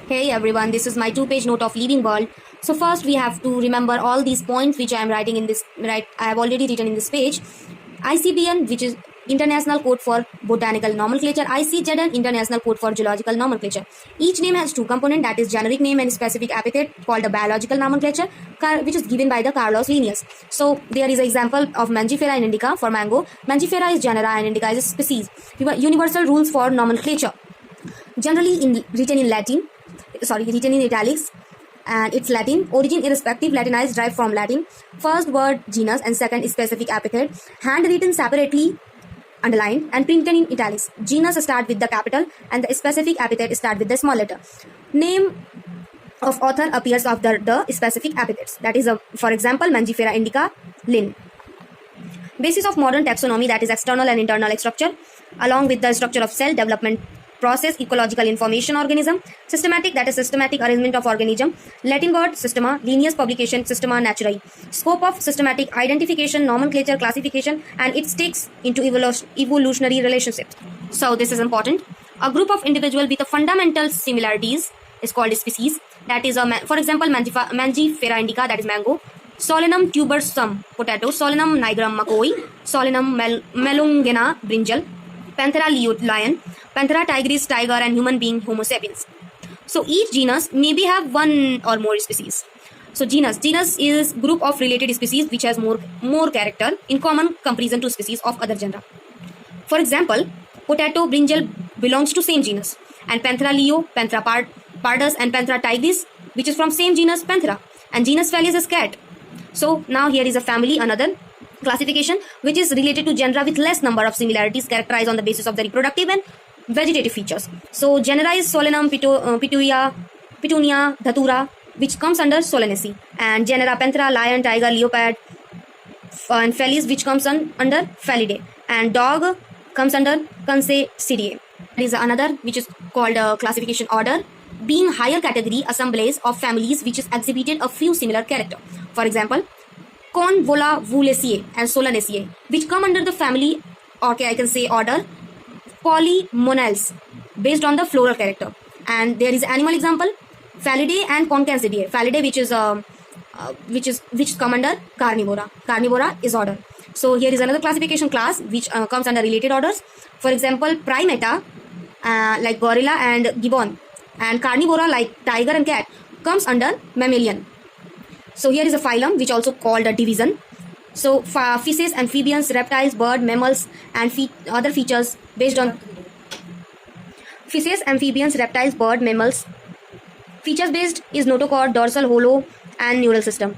Hey everyone, this is my two-page note of Living World. So first we have to remember all these points which I am writing in this, I have already written in this page. ICBN, which is International Code for Botanical Nomenclature, ICZN, International Code for Geological Nomenclature. Each name has two components, that is generic name and specific epithet called the biological nomenclature, which is given by the Carlos Linnaeus. So there is an example of Mangifera indica for mango. Mangifera is genera and indica is a species. Universal rules for nomenclature. Generally written in italics, and it's Latin. Origin irrespective, Latinized, derived from Latin. First word genus and second specific epithet. Handwritten separately, underlined and printed in italics. Genus start with the capital and the specific epithet start with the small letter. Name of author appears after the specific epithets. That is, for example, Mangifera indica, Linn. Basis of modern taxonomy, that is external and internal structure, along with the structure of cell development process, ecological information organism. Systematic, that is systematic arrangement of organism. Latin word systema, Linnaeus publication Systema Naturae. Scope of systematic identification, nomenclature, classification, and it takes into evolutionary relationships. So this is important. A group of individuals with a fundamental similarities is called a species. That is, for example, Mangifera indica, that is mango. Solanum tubersum, potato. Solanum nigrum, makoi. Solanum melongena, brinjal. Panthera lion. Panthera tigris, tiger, and human being, Homo sapiens. So each genus maybe have one or more species. So genus is group of related species which has more character in common comparison to species of other genera. For example, potato, brinjal belongs to same genus, and Panthera leo, Panthera pardus, and Panthera tigris, which is from same genus Panthera, and genus Felis is cat. So now here is a family, another classification which is related to genera with less number of similarities characterized on the basis of the reproductive and vegetative features. So genera is Solanum, Petunia, Datura, which comes under Solanaceae, and genera Panthera, lion, tiger, leopard, and Felis, which comes under Felidae, and dog comes under Concecidae. There is another which is called classification order, being higher category assemblage of families which is exhibited a few similar character. For example, Convolvulaceae and Solanaceae, which come under the family, I can say order, Polymonales, based on the floral character. And there is animal example, Felidae and Concecidae. Felidae, which come under Carnivora. Carnivora is order. So here is another classification class which comes under related orders. For example, Primata, like gorilla and gibbon, and Carnivora like tiger and cat comes under mammalian. So here is a phylum which also called a division. So fishes, amphibians, reptiles, bird, mammals, and other features based on fishes, amphibians, reptiles, bird, mammals. Features based is notochord, dorsal, hollow, and neural system.